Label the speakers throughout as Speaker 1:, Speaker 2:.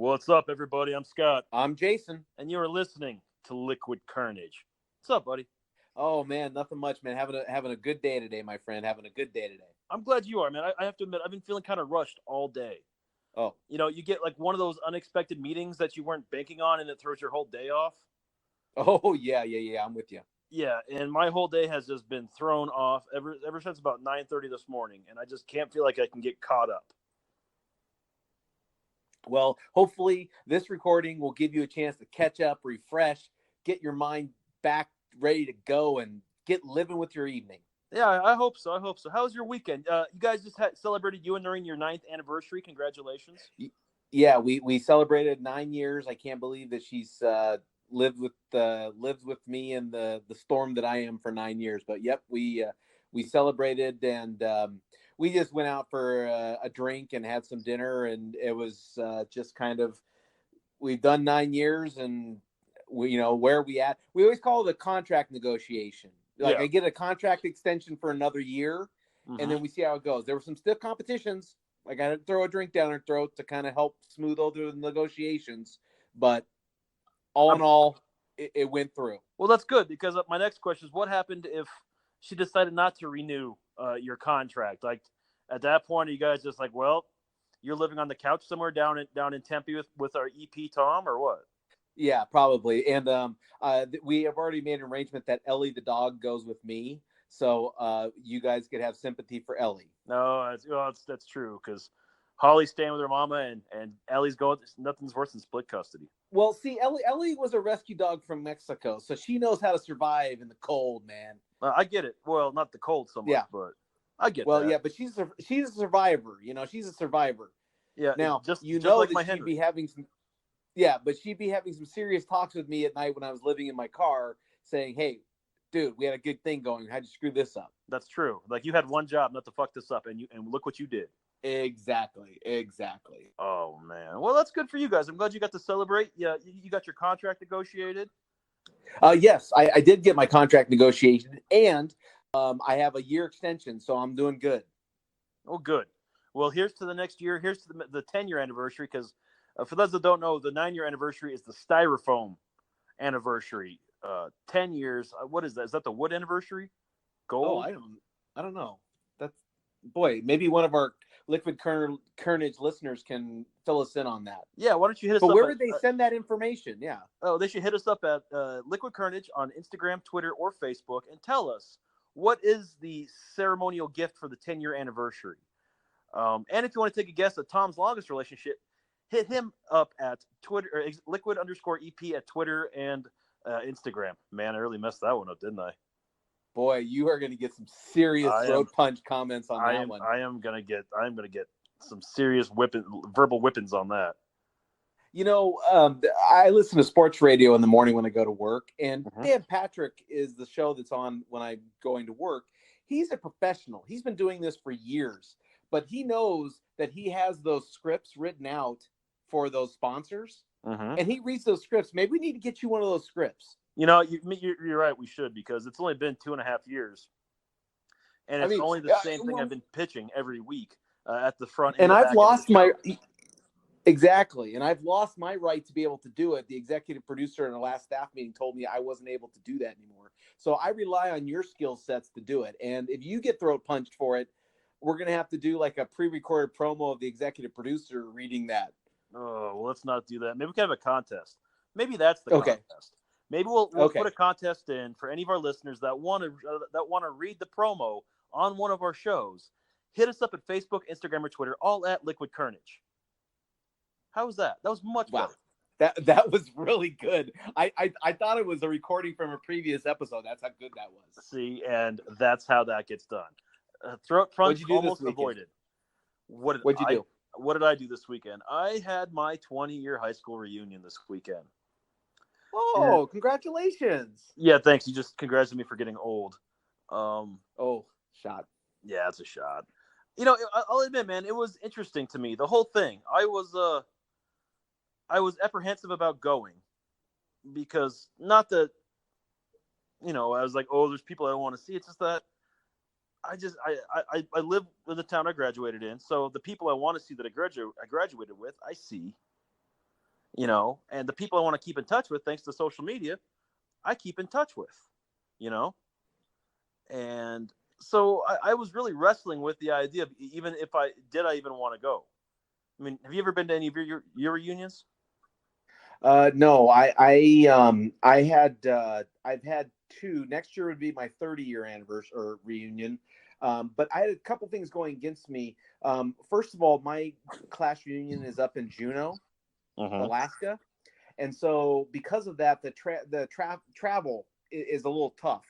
Speaker 1: What's up, everybody? I'm Scott,
Speaker 2: I'm Jason.
Speaker 1: and you are listening to Liquid Carnage. What's up, buddy?
Speaker 2: Oh man, nothing much, man. Having a good day today, my friend. Having a good day today.
Speaker 1: I'm glad you are, man. I have to admit, I've been feeling kind of rushed all day.
Speaker 2: Oh,
Speaker 1: You get like one of those unexpected meetings that you weren't banking on, and it throws your whole day off.
Speaker 2: oh yeah. I'm with you.
Speaker 1: Yeah, and my whole day has just been thrown off ever since about 9:30 this morning, and I just can't feel like I can get caught up.
Speaker 2: Well, hopefully this recording will give you a chance to catch up, refresh, get your mind back ready to go, and get living with your evening.
Speaker 1: Yeah, I hope so. I hope so. How was your weekend? You guys just celebrated you and Noreen your 9th anniversary. Congratulations.
Speaker 2: Yeah, we celebrated 9 years. I can't believe that she's lived with me in the storm that I am for 9 years. But yep, we celebrated, and we just went out for a drink and had some dinner, and it was just kind of, we've done 9 years, and where are we at? We always call it a contract negotiation. Like,
Speaker 1: Yeah.
Speaker 2: I get a contract extension for another year,
Speaker 1: Mhm.
Speaker 2: and then we see how it goes. There were some stiff competitions. I got to throw a drink down her throat to kind of help smooth over the negotiations, but all in all, it went through.
Speaker 1: Well, that's good, because my next question is, what happened if she decided not to renew your contract? Like, at that point, are you guys just like, well, you're living on the couch somewhere down in Tempe with our EP Tom, or what?
Speaker 2: Yeah, probably. And we have already made an arrangement that Ellie the dog goes with me, so you guys could have sympathy for Ellie.
Speaker 1: No, that's true, because Holly's staying with her mama, and Ellie's going. Nothing's worse than split custody.
Speaker 2: Well, see, Ellie was a rescue dog from Mexico, so she knows how to survive in the cold, man.
Speaker 1: I get it. Well, not the cold so much, but I get
Speaker 2: Well,
Speaker 1: that.
Speaker 2: yeah, but she's a survivor. She's a survivor.
Speaker 1: Yeah.
Speaker 2: Now,
Speaker 1: just
Speaker 2: that
Speaker 1: my
Speaker 2: she'd
Speaker 1: Henry.
Speaker 2: be having some. Yeah, but she'd be having some serious talks with me at night when I was living in my car, saying, "Hey, dude, we had a good thing going. How'd you screw this up?"
Speaker 1: That's true. Like, you had one job, not to fuck this up, and look what you did.
Speaker 2: Exactly.
Speaker 1: Oh man. Well, that's good for you guys. I'm glad you got to celebrate. Yeah, you got your contract negotiated.
Speaker 2: Yes, I did get my contract negotiation, and I have a year extension, so I'm doing good.
Speaker 1: Oh, good. Well, here's to the next year. Here's to the 10-year anniversary, because for those that don't know, the 9-year anniversary is the styrofoam anniversary. 10 years. What is that? Is that the wood anniversary? Gold?
Speaker 2: Oh, I don't know. That's, boy, maybe one of our Liquid Carnage listeners can fill us in on that.
Speaker 1: Yeah, why don't you hit us
Speaker 2: up?
Speaker 1: But
Speaker 2: where would they send that information? Yeah.
Speaker 1: Oh, they should hit us up at Liquid Carnage on Instagram, Twitter, or Facebook, and tell us, what is the ceremonial gift for the 10-year anniversary. And if you want to take a guess at Tom's longest relationship, hit him up at Twitter, or liquid_EP at Twitter and Instagram. Man, I really messed that one up, didn't I?
Speaker 2: Boy, you are going to get some serious throat punch comments on that one.
Speaker 1: I'm going to get some serious verbal whippings on that.
Speaker 2: I listen to sports radio in the morning when I go to work, and
Speaker 1: Mhm.
Speaker 2: Dan Patrick is the show that's on when I'm going to work. He's a professional. He's been doing this for years, but he knows that he has those scripts written out for those sponsors,
Speaker 1: Mhm.
Speaker 2: and he reads those scripts. Maybe we need to get you one of those scripts.
Speaker 1: You're right. We should, because it's only been 2.5 years, and it's only the same thing I've been pitching every week at the front.
Speaker 2: And I've lost my exactly, and I've lost my right to be able to do it. The executive producer in the last staff meeting told me I wasn't able to do that anymore. So I rely on your skill sets to do it. And if you get throat punched for it, we're gonna have to do like a pre-recorded promo of the executive producer reading that.
Speaker 1: Oh, well, let's not do that. Maybe we can have a contest. Maybe that's the contest. Maybe we'll put a contest in for any of our listeners that want to read the promo on one of our shows. Hit us up at Facebook, Instagram, or Twitter, all at Liquid Carnage. How was that? That was much better.
Speaker 2: That was really good. I thought it was a recording from a previous episode. That's how good that was.
Speaker 1: See, and that's how that gets done. Throat punch almost avoided. What'd you do? What did I do this weekend? I had my 20-year high school reunion this weekend.
Speaker 2: Oh, congratulations.
Speaker 1: Yeah, thanks. You just congratulated me for getting old.
Speaker 2: Shot.
Speaker 1: Yeah, it's a shot. I'll admit, man, it was interesting to me. The whole thing. I was apprehensive about going, because not that, I was like, oh, there's people I don't want to see. It's just that I live in the town I graduated in, so the people I want to see that I graduated with, I see. and the people I want to keep in touch with, thanks to social media, I keep in touch with, you know, and so I was really wrestling with the idea of even if I even want to go. I mean, have you ever been to any of your reunions?
Speaker 2: No, I had I've had two. Next year would be my 30-year anniversary or reunion. But I had a couple things going against me. First of all, my class reunion is up in Juneau,
Speaker 1: Mm-hmm.
Speaker 2: Alaska, and so because of that, travel is a little tough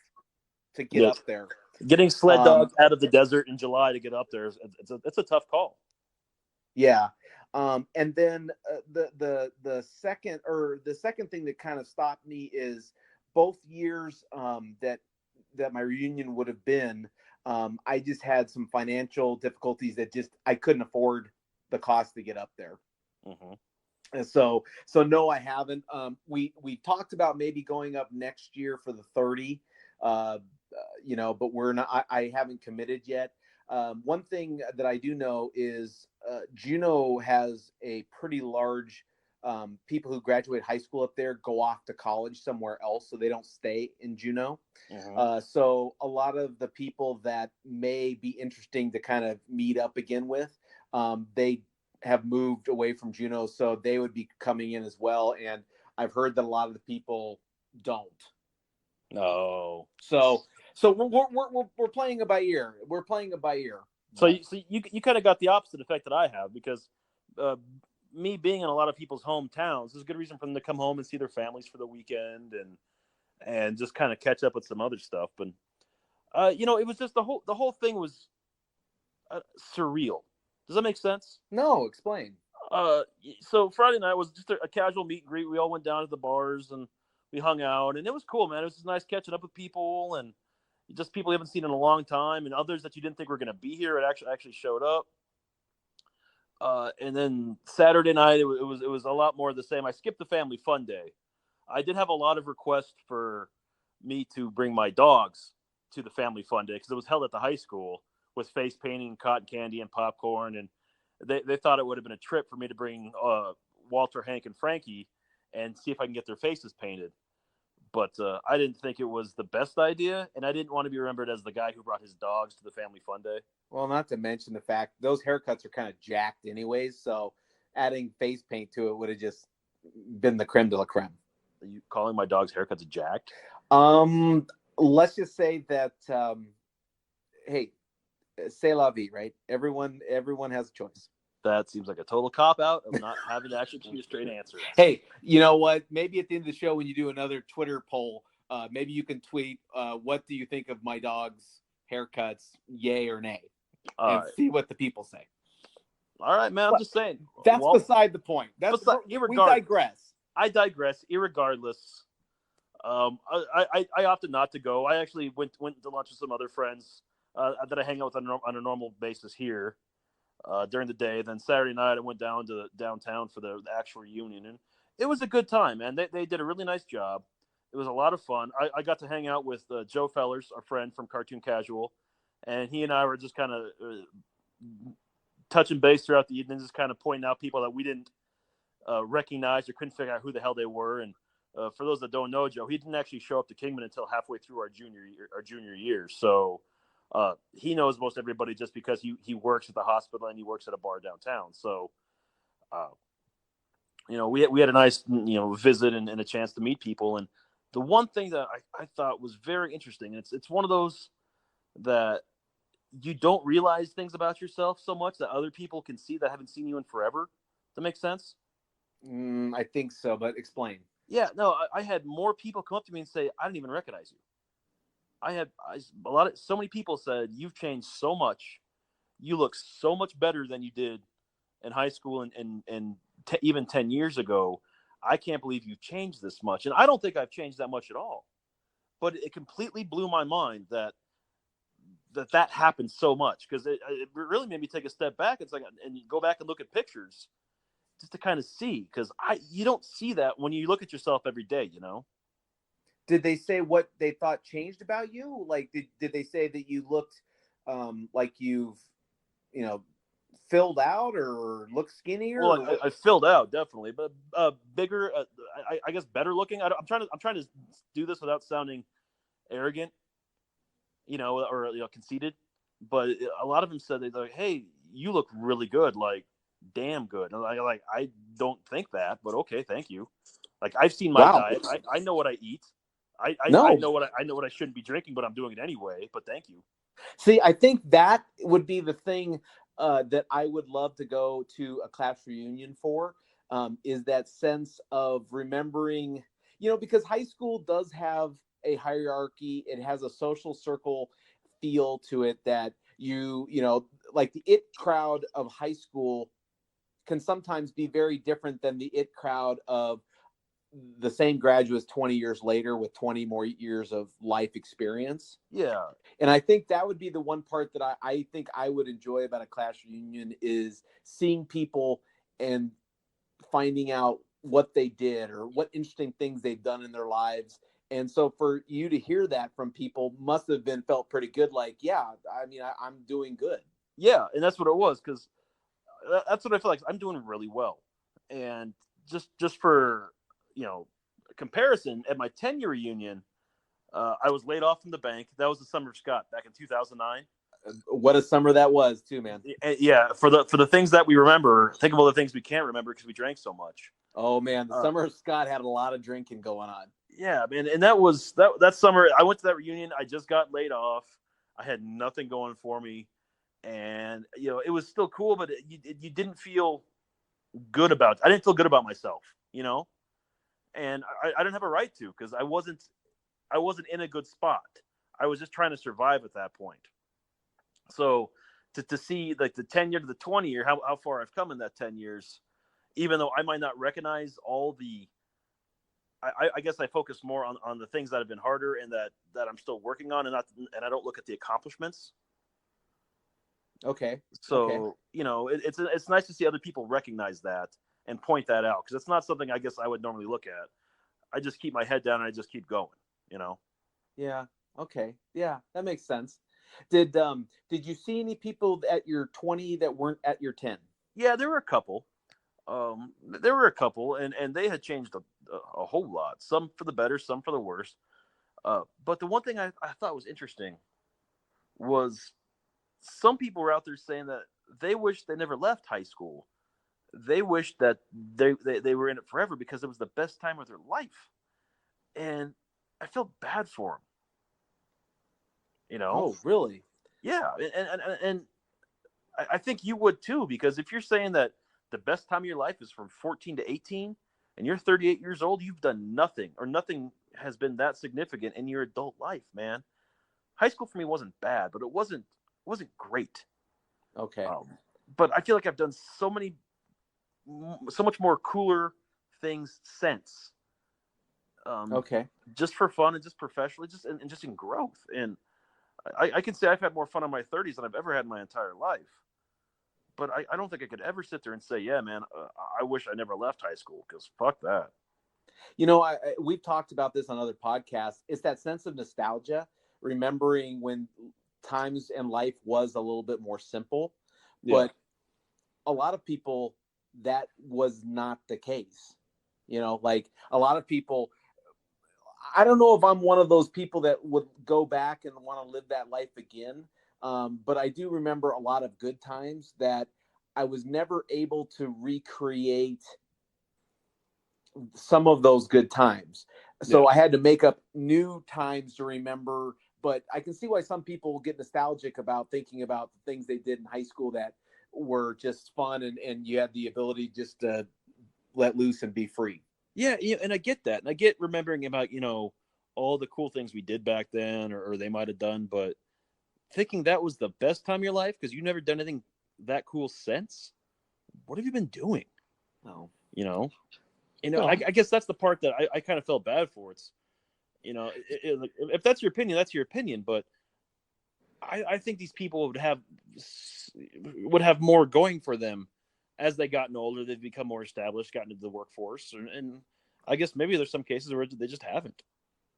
Speaker 2: to get
Speaker 1: Yeah,
Speaker 2: up there.
Speaker 1: getting sled
Speaker 2: Um,
Speaker 1: dogs out of the desert in July to get up there it's a tough call.
Speaker 2: Yeah. And then the second thing that kind of stopped me is both years that my reunion would have been. I just had some financial difficulties that just I couldn't afford the cost to get up there.
Speaker 1: Mm-hmm.
Speaker 2: And so no, I haven't. We talked about maybe going up next year for the 30, but we're not. I haven't committed yet. One thing that I do know is Juneau has a pretty large people who graduate high school up there go off to college somewhere else, so they don't stay in Juneau.
Speaker 1: Mm-hmm.
Speaker 2: So a lot of the people that may be interesting to kind of meet up again with, they have moved away from Juneau, so they would be coming in as well. And I've heard that a lot of the people don't.
Speaker 1: No.
Speaker 2: So we're playing it by ear. We're playing it by ear.
Speaker 1: So you kind of got the opposite effect that I have because uh, me being in a lot of people's hometowns is a good reason for them to come home and see their families for the weekend and just kind of catch up with some other stuff. But it was just the whole thing was surreal. Does that make sense?
Speaker 2: No, explain.
Speaker 1: Uh, so Friday night was just a casual meet and greet. We all went down to the bars and we hung out, and it was cool, man. It was just nice catching up with people and just people you haven't seen in a long time, and others that you didn't think were going to be here. It actually showed up. And then Saturday night, it was a lot more of the same. I skipped the family fun day. I did have a lot of requests for me to bring my dogs to the family fun day because it was held at the high school with face painting, cotton candy, and popcorn. And they thought it would have been a trip for me to bring Walter, Hank, and Frankie and see if I can get their faces painted. But I didn't think it was the best idea, and I didn't want to be remembered as the guy who brought his dogs to the family fun day.
Speaker 2: Well, not to mention the fact those haircuts are kind of jacked anyways, so adding face paint to it would have just been the creme de la creme.
Speaker 1: Are you calling my dog's haircuts jacked?
Speaker 2: Let's just say that hey, c'est la vie, right? Everyone has a choice.
Speaker 1: That seems like a total cop out of not having to actually give you a straight answer.
Speaker 2: Hey, you know what? Maybe at the end of the show, when you do another Twitter poll, maybe you can tweet, what do you think of my dog's haircuts, yay or nay? And see what the people say.
Speaker 1: All right, man. I'm just saying.
Speaker 2: That's beside the point. We digress.
Speaker 1: I digress. Irregardless, I opted not to go. I actually went to lunch with some other friends that I hang out with on a normal basis here during the day. Then Saturday night, I went down to downtown for the actual reunion, and it was a good time, man. They did a really nice job. It was a lot of fun. I got to hang out with Joe Fellers, our friend from Cartoon Casual, and he and I were just kind of touching base throughout the evening, just kind of pointing out people that we didn't recognize or couldn't figure out who the hell they were. And for those that don't know Joe, he didn't actually show up to Kingman until halfway through our junior year. So he knows most everybody just because he works at the hospital and he works at a bar downtown. So, we had a nice, visit and a chance to meet people. And the one thing that I thought was very interesting, and it's one of those that you don't realize things about yourself so much that other people can see that haven't seen you in forever. Does that make sense?
Speaker 2: I think so, but explain.
Speaker 1: Yeah, no, I had more people come up to me and say, I didn't even recognize you. So many people said, you've changed so much. You look so much better than you did in high school and even 10 years ago. I can't believe you've changed this much. And I don't think I've changed that much at all. But it completely blew my mind that happened so much because it really made me take a step back. It's like, and you go back and look at pictures just to kind of see, because you don't see that when you look at yourself every day,
Speaker 2: Did they say what they thought changed about you? Like, did they say that you looked like you've, filled out or look skinnier?
Speaker 1: Well,
Speaker 2: Or what?
Speaker 1: I filled out definitely, but bigger. I guess better looking. I'm trying to do this without sounding arrogant, or conceited. But a lot of them said they're like, "Hey, you look really good, like damn good." And I don't think that, but okay, thank you. Like I've seen my
Speaker 2: Wow.
Speaker 1: diet. I know what I eat. I
Speaker 2: No.
Speaker 1: know I know what I shouldn't be drinking, but I'm doing it anyway. But thank you.
Speaker 2: See, I think that would be the thing that I would love to go to a class reunion for, is that sense of remembering, because high school does have a hierarchy. It has a social circle feel to it that like the it crowd of high school can sometimes be very different than the it crowd of the same graduates 20 years later with 20 more years of life experience.
Speaker 1: Yeah,
Speaker 2: And I think that would be the one part that I think I would enjoy about a class reunion is seeing people and finding out what they did or what interesting things they've done in their lives. And so for you to hear that from people must have been felt pretty good. Like, yeah, I mean, I'm doing good.
Speaker 1: yeah, and that's what it was because that's what I feel like. I'm doing really well, and just for comparison, at my 10-year reunion, I was laid off from the bank. That was the summer of Scott back in 2009.
Speaker 2: What a summer that was, too, man.
Speaker 1: Yeah, for the things that we remember, think of all the things we can't remember because we drank so much.
Speaker 2: Oh man, the summer of Scott had a lot of drinking going on.
Speaker 1: Yeah, man, and that was that summer. I went to that reunion. I just got laid off. I had nothing going for me, and it was still cool, but you didn't feel good about. I didn't feel good about myself, and I didn't have a right to because I wasn't in a good spot. I was just trying to survive at that point. So to see like the 10-year to the 20-year, how far I've come in that 10 years, even though I might not recognize all the, I guess I focus more on the things that have been harder and that I'm still working on, and I don't look at the accomplishments.
Speaker 2: Okay.
Speaker 1: So, it's nice to see other people recognize that and point that out because it's not something I guess I would normally look at. I just keep my head down and I just keep going,
Speaker 2: Yeah. Okay. Yeah, that makes sense. Did you see any people at your 20 that weren't at your 10?
Speaker 1: Yeah, there were a couple. And they had changed a whole lot. Some for the better, some for the worse. But the one thing I thought was interesting was some people were out there saying that they wish they never left high school. They wish that they were in it forever because it was the best time of their life. And I felt bad for them.
Speaker 2: Oh, really?
Speaker 1: Yeah, and I think you would too because if you're saying that the best time of your life is from 14 to 18 and you're 38 years old, you've done nothing or nothing has been that significant in your adult life, man. High school for me wasn't bad, but it wasn't great.
Speaker 2: Okay.
Speaker 1: But I feel like I've done so much more cooler things since.
Speaker 2: Okay.
Speaker 1: Just for fun and just professionally, and just in growth. And I can say I've had more fun in my 30s than I've ever had in my entire life. But I don't think I could ever sit there and say, yeah, man, I wish I never left high school because fuck that.
Speaker 2: We've talked about this on other podcasts. It's that sense of nostalgia, remembering when times in life was a little bit more simple.
Speaker 1: Yeah.
Speaker 2: But a lot of people, that was not the case. Like a lot of people, I don't know if I'm one of those people that would go back and want to live that life again. But I do remember a lot of good times that I was never able to recreate some of those good times. So
Speaker 1: Yeah.
Speaker 2: I had to make up new times to remember. But I can see why some people get nostalgic about thinking about the things they did in high school that were just fun and you had the ability just to let loose and be free.
Speaker 1: Yeah, and I get that. And I get remembering about, all the cool things we did back then or they might have done, but thinking that was the best time of your life because you never done anything that cool since. What have you been doing?
Speaker 2: No.
Speaker 1: I guess that's the part that I kind of felt bad for. It's, if that's your opinion, that's your opinion. But I think these people would have more going for them as they gotten older. They've become more established, gotten into the workforce, and I guess maybe there's some cases where they just haven't.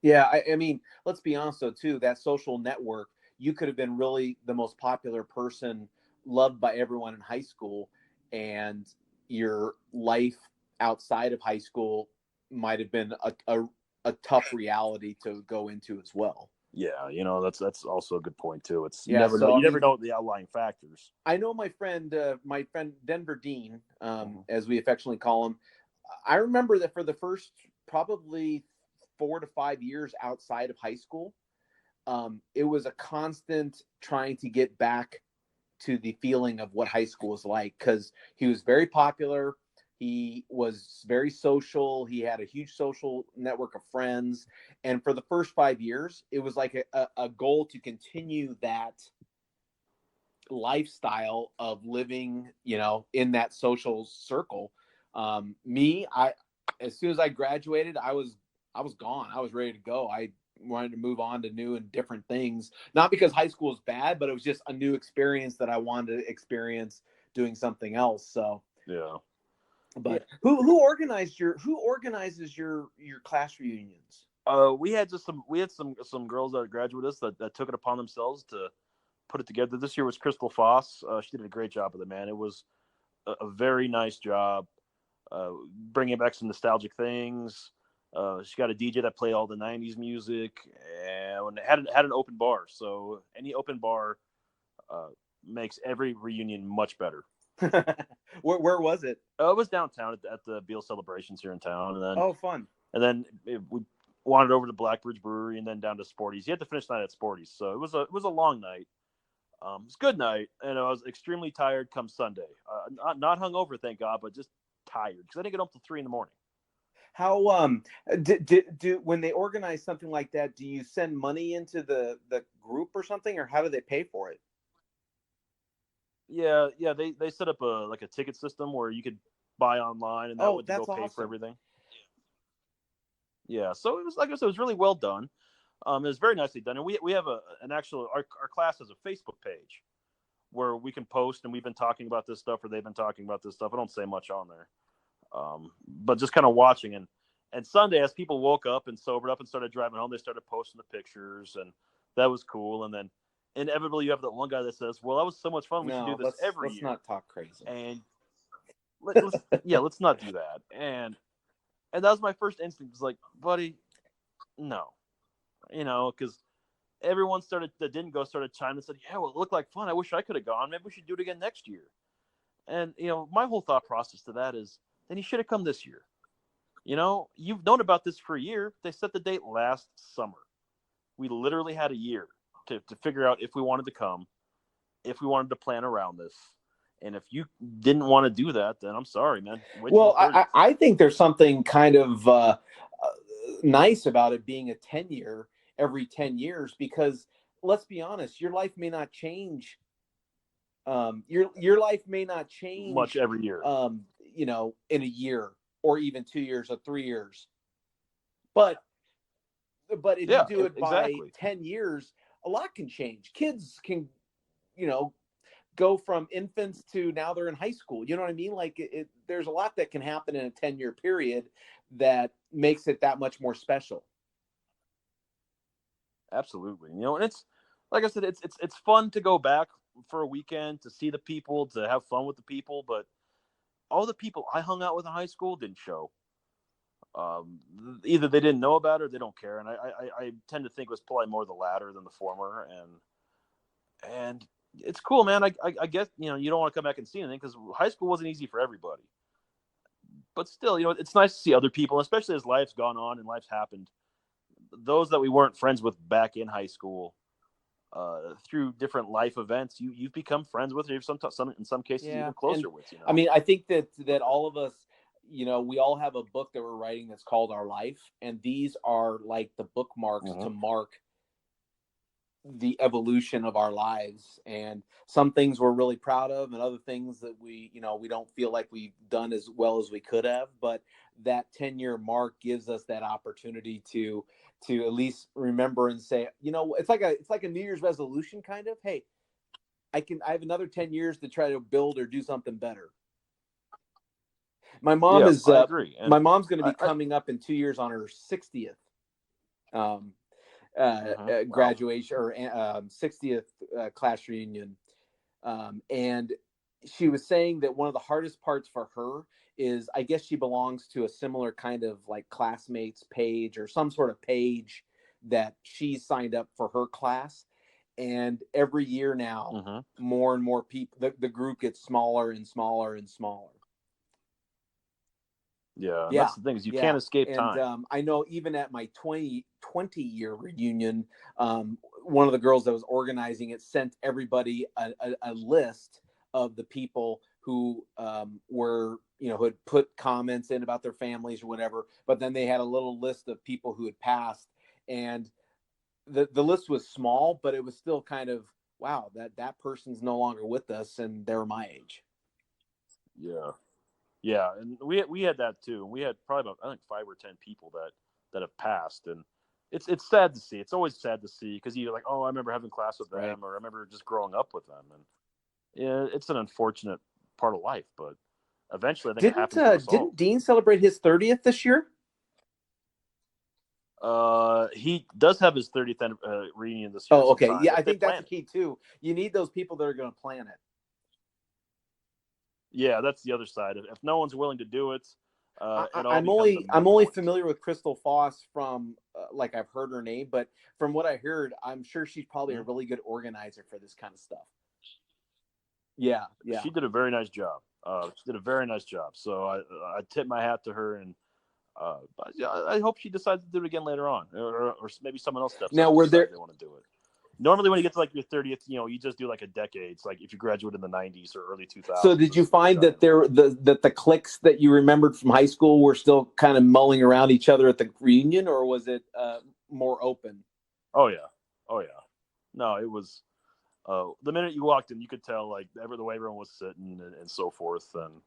Speaker 2: Yeah, I mean, let's be honest though too. That social network, you could have been really the most popular person loved by everyone in high school, and your life outside of high school might have been a tough reality to go into as well.
Speaker 1: Yeah, that's also a good point too. It's
Speaker 2: Yeah, so
Speaker 1: you
Speaker 2: I
Speaker 1: never
Speaker 2: mean,
Speaker 1: know the outlying factors.
Speaker 2: I know my friend Denver Dean,
Speaker 1: Mm-hmm.
Speaker 2: as we affectionately call him. I remember that for the first probably 4 to 5 years outside of high school, it was a constant trying to get back to the feeling of what high school was like, because he was very popular. He was very social. He had a huge social network of friends. And for the first 5 years, it was like a goal to continue that lifestyle of living, in that social circle. As soon as I graduated, I was gone. I was ready to go. I wanted to move on to new and different things. Not because high school is bad, but it was just a new experience that I wanted to experience doing something else. So,
Speaker 1: Yeah.
Speaker 2: but who organizes your class reunions?
Speaker 1: We had some girls that graduated us that took it upon themselves to put it together. This year was Crystal Foss. She did a great job with it, man. It was a very nice job, bringing back some nostalgic things. She got a DJ that played all the '90s music, and had an open bar. So any open bar makes every reunion much better.
Speaker 2: Where was it?
Speaker 1: It was downtown at the Beale Celebrations here in town,
Speaker 2: Fun.
Speaker 1: and then we wandered over to Blackbridge Brewery and then down to Sporty's. You had to finish the night at Sporty's, so it was a long night. It was a good night, and I was extremely tired come Sunday. Not hungover, thank God, but just tired because I didn't get up till 3 a.m.
Speaker 2: How do when they organize something like that, do you send money into the group or something, or how do they pay for it?
Speaker 1: Yeah, they set up a ticket system where you could buy online, and that would go
Speaker 2: That's
Speaker 1: pay for
Speaker 2: awesome.
Speaker 1: everything. Yeah, so it was, like I said, it was really well done. It was very nicely done, and we have an actual our class has a Facebook page where we can post, and we've been talking about this stuff, or they've been talking about this stuff. I don't say much on there, but just kind of watching. And Sunday, as people woke up and sobered up and started driving home, they started posting the pictures, and that was cool. And then inevitably, you have that one guy that says, "Well, that was so much fun. We should do this every
Speaker 2: let's
Speaker 1: year."
Speaker 2: not talk crazy.
Speaker 1: And let's not do that. And that was my first instinct. Was like, buddy, no, because everyone that didn't go started chiming and said, "Yeah, well, it looked like fun. I wish I could have gone. Maybe we should do it again next year." And my whole thought process to that is, then you should have come this year. You've known about this for a year. They set the date last summer. We literally had a year to figure out if we wanted to come, if we wanted to plan around this. And if you didn't want to do that, then I'm sorry, man.
Speaker 2: Well, I think there's something kind of nice about it being a 10-year every 10 years, because let's be honest, your life may not change. Your life may not change
Speaker 1: much every year.
Speaker 2: In a year or even 2 years or 3 years. But if you do it by 10 years, a lot can change. Kids can, go from infants to now they're in high school. You know what I mean? Like there's a lot that can happen in a 10-year period that makes it that much more special.
Speaker 1: Absolutely. And it's, like I said, it's fun to go back for a weekend to see the people, to have fun with the people, but all the people I hung out with in high school didn't show. Either they didn't know about it or they don't care, and I tend to think it was probably more the latter than the former. And it's cool, man. I guess you don't want to come back and see anything because high school wasn't easy for everybody, but still, it's nice to see other people, especially as life's gone on and life's happened. Those that we weren't friends with back in high school, through different life events, you've become friends with, or in some cases even closer with.
Speaker 2: I mean, I think that all of us, we all have a book that we're writing that's called Our Life, and these are like the bookmarks to mark the evolution of our lives. And some things we're really proud of, and other things that we don't feel like we've done as well as we could have. But that 10-year mark gives us that opportunity to at least remember and say, it's like a New Year's resolution kind of. Hey, I have another 10 years to try to build or do something better. My mom
Speaker 1: I agree.
Speaker 2: My mom's going to be coming up in 2 years on her 60th graduation or 60th class reunion. And she was saying that one of the hardest parts for her is, I guess she belongs to a similar kind of like classmates page or some sort of page that she signed up for her class. And every year now, more and more people, the group gets smaller and smaller and smaller.
Speaker 1: Yeah, that's the thing, is you can't escape time.
Speaker 2: And I know even at my 20-year reunion, one of the girls that was organizing it sent everybody a list of the people who were, who had put comments in about their families or whatever, but then they had a little list of people who had passed, and the list was small, but it was still kind of, wow, that person's no longer with us, and they're my age.
Speaker 1: Yeah, and we had that too. We had probably about, I think, 5 or 10 people that have passed, and it's sad to see. It's always sad to see, because you're like, oh, I remember having class with them, right, or I remember just growing up with them, and yeah, it's an unfortunate part of life, but eventually I think it happens to us all.
Speaker 2: Didn't Dean celebrate his 30th this year?
Speaker 1: He does have his 30th reunion this year.
Speaker 2: Oh, okay. Yeah, I think that's the key too. You need those people that are going to plan it.
Speaker 1: Yeah, that's the other side. If no one's willing to do it,
Speaker 2: I'm only familiar with Crystal Foss from like, I've heard her name, but from what I heard, I'm sure she's probably a really good organizer for this kind of stuff. Yeah.
Speaker 1: She did a very nice job. So I tip my hat to her, and I hope she decides to do it again later on, or maybe someone else steps
Speaker 2: now,
Speaker 1: up
Speaker 2: were
Speaker 1: and
Speaker 2: there...
Speaker 1: they want to do it. Normally, when you get to like your 30th, you just do like a decade. It's like if you graduate in the 90s or early 2000s.
Speaker 2: So did you find that the cliques that you remembered from high school were still kind of mulling around each other at the reunion, or was it more open?
Speaker 1: Oh yeah. No, it was. The minute you walked in, you could tell like the way everyone was sitting and so forth, and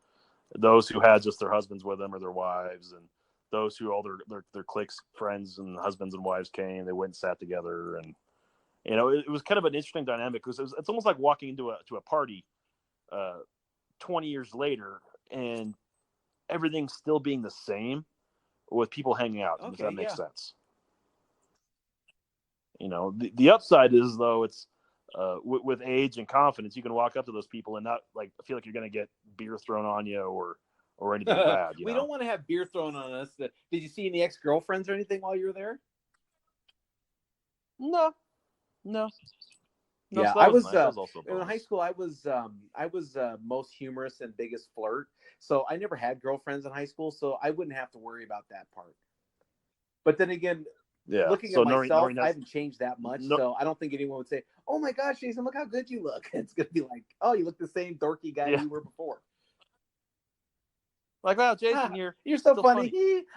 Speaker 1: those who had just their husbands with them or their wives, and those who all their cliques, friends and husbands and wives came. They went and sat together, and it was kind of an interesting dynamic, because it's almost like walking into a party 20 years later, and everything's still being the same with people hanging out. Okay, if that makes sense. The upside is, though, it's with age and confidence, you can walk up to those people and not like feel like you're going to get beer thrown on you or anything bad.
Speaker 2: We don't want to have beer thrown on us. Did you see any ex-girlfriends or anything while you were there?
Speaker 1: No.
Speaker 2: Yeah, I was in high school. I was most humorous and biggest flirt. So I never had girlfriends in high school, so I wouldn't have to worry about that part. But then again, looking at myself, I haven't changed that much. So I don't think anyone would say, "Oh my gosh, Jason, look how good you look." It's gonna be like, "Oh, you look the same dorky guy you were before."
Speaker 1: Like, wow, Jason,
Speaker 2: you're so funny.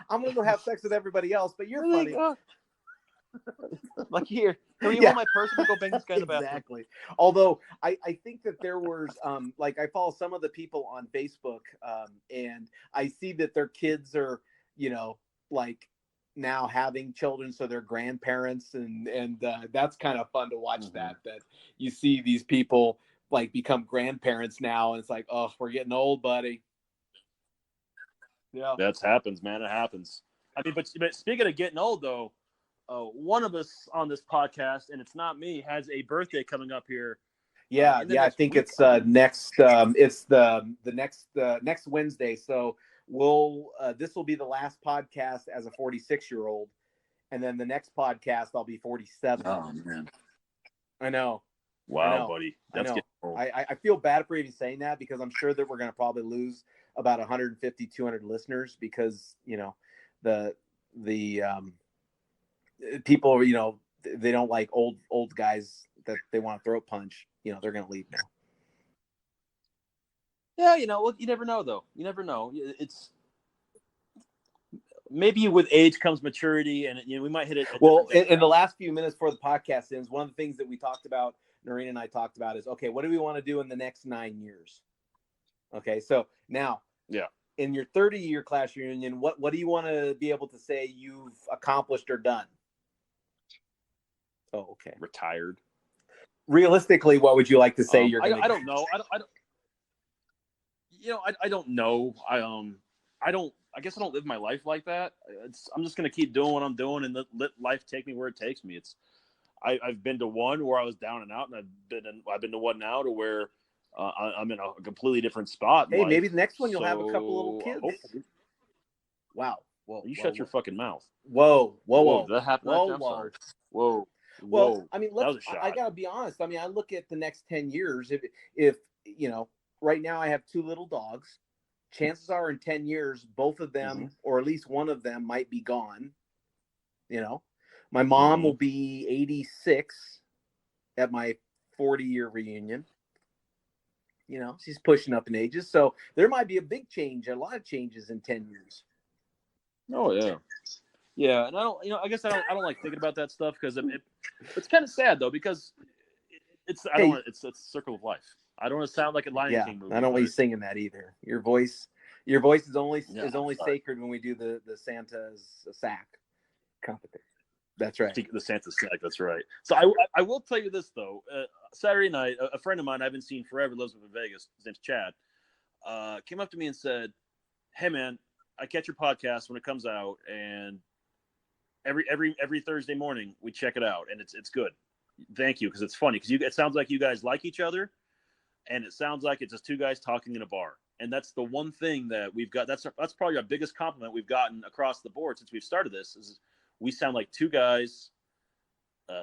Speaker 2: I'm gonna go have sex with everybody else, but you're funny.
Speaker 1: Like, here, can you hold my purse and go bang this guy in the bathroom?
Speaker 2: Exactly. Although I think that there was like, I follow some of the people on Facebook, and I see that their kids are, like now having children, so they're grandparents, and that's kind of fun to watch. That you see these people like become grandparents now, and it's like, oh, we're getting old, buddy.
Speaker 1: Yeah, that happens, man. It happens. I mean, but speaking of getting old, though, one of us on this podcast, and it's not me, has a birthday coming up here.
Speaker 2: Yeah, I think it's next. It's the next Wednesday. So this will be the last podcast as a 46-year-old, and then the next podcast I'll be 47.
Speaker 1: Oh man,
Speaker 2: I know.
Speaker 1: Wow, buddy,
Speaker 2: that's getting old. I feel bad for even saying that, because I'm sure that we're going to probably lose about 150, 200 listeners, because the people, they don't like old guys that they want to throat punch. They're going to leave now.
Speaker 1: Yeah, well, you never know, though. You never know. It's maybe with age comes maturity, and we might hit it.
Speaker 2: Well, in the last few minutes before the podcast ends, one of the things that we talked about, Noreen and I talked about, is, okay, what do we want to do in the next 9 years? Okay, so now, in your 30-year class reunion, what do you want to be able to say you've accomplished or done? Oh, okay.
Speaker 1: Retired.
Speaker 2: Realistically, what would you like to say?
Speaker 1: I don't know. I don't know. I guess I don't live my life like that. I'm just gonna keep doing what I'm doing and let life take me where it takes me. I've been to one where I was down and out, and I've been to one now to where I'm in a completely different spot in
Speaker 2: Hey,
Speaker 1: life.
Speaker 2: maybe the next one you'll have a couple little
Speaker 1: So,
Speaker 2: kids.
Speaker 1: hopefully.
Speaker 2: Wow. Whoa.
Speaker 1: You
Speaker 2: whoa,
Speaker 1: shut
Speaker 2: whoa.
Speaker 1: your fucking mouth.
Speaker 2: Whoa. Whoa.
Speaker 1: Whoa,
Speaker 2: Whoa.
Speaker 1: did that happen?
Speaker 2: Whoa.
Speaker 1: I'm
Speaker 2: Whoa.
Speaker 1: sorry. Whoa.
Speaker 2: Well,
Speaker 1: Whoa.
Speaker 2: I mean,
Speaker 1: That was a shot.
Speaker 2: I gotta be honest. I mean, I look at the next 10 years. If you know, right now I have 2 little dogs. Chances are in 10 years, both of them, or at least one of them, might be gone. You know, my mom will be 86 at my 40-year reunion. You know, she's pushing up in ages, so there might be a big change, a lot of changes in 10 years.
Speaker 1: Oh yeah. Yeah, and I don't, I guess I don't like thinking about that stuff because it's kind of sad though because it's it's a circle of life. I don't want to sound like a Lion King movie.
Speaker 2: I don't want you singing that either. Your voice is only
Speaker 1: sorry.
Speaker 2: sacred when we do the Santa's sack competition. That's right.
Speaker 1: The Santa sack. That's right. So I will tell you this though. Saturday night, a friend of mine I haven't seen forever, lives up in Vegas. His name's Chad. Came up to me and said, "Hey man, I catch your podcast when it comes out, and every Thursday morning we check it out, and it's good. Thank you, because it's funny because it sounds like you guys like each other, and it sounds like it's just 2 guys talking in a bar, and that's the one thing that we've got. That's probably our biggest compliment we've gotten across the board since we've started this. Is we sound like 2 guys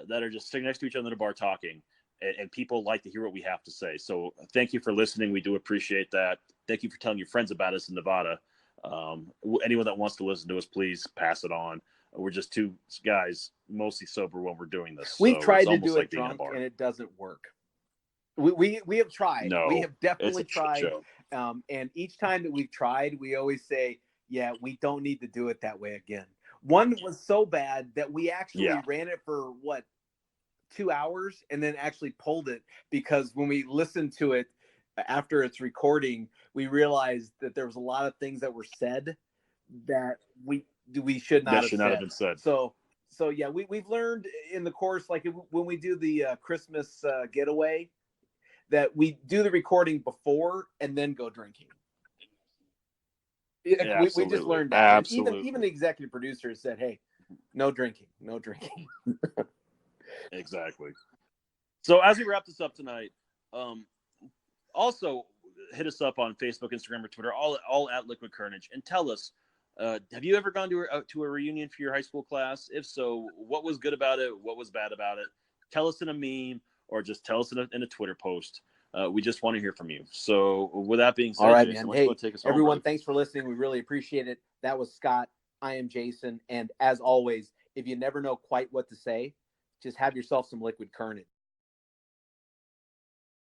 Speaker 1: that are just sitting next to each other in a bar talking, and people like to hear what we have to say. So thank you for listening. We do appreciate that. Thank you for telling your friends about us in Nevada. Anyone that wants to listen to us, please pass it on. We're just 2 guys, mostly sober when we're doing this.
Speaker 2: We've
Speaker 1: so
Speaker 2: tried
Speaker 1: it's
Speaker 2: to do
Speaker 1: like
Speaker 2: it drunk, and it doesn't work. We have tried.
Speaker 1: No,
Speaker 2: we have definitely
Speaker 1: it's a
Speaker 2: tried.
Speaker 1: shit show.
Speaker 2: And each time that we've tried, we always say, "Yeah, we don't need to do it that way again." One was so bad that we actually ran it for 2 hours, and then actually pulled it because when we listened to it after its recording, we realized that there was a lot of things that were said that we should not have
Speaker 1: been said.
Speaker 2: So yeah, we've learned in the course, like when we do the Christmas getaway, that we do the recording before and then go drinking.
Speaker 1: Yeah,
Speaker 2: we just learned that. Absolutely. Even the executive producer said, "Hey, no drinking."
Speaker 1: Exactly. So as we wrap this up tonight, also hit us up on Facebook, Instagram, or Twitter, all at Liquid Carnage, and tell us, have you ever gone to a reunion for your high school class? If so, what was good about it? What was bad about it? Tell us in a meme, or just tell us in a Twitter post. We just want to hear from you. So with that being said,
Speaker 2: all right,
Speaker 1: Jason,
Speaker 2: man. Hey,
Speaker 1: take us home,
Speaker 2: everyone,
Speaker 1: brother.
Speaker 2: Thanks for listening. We really appreciate it. That was Scott. I am Jason. And as always, if you never know quite what to say, just have yourself some Liquid Carnage.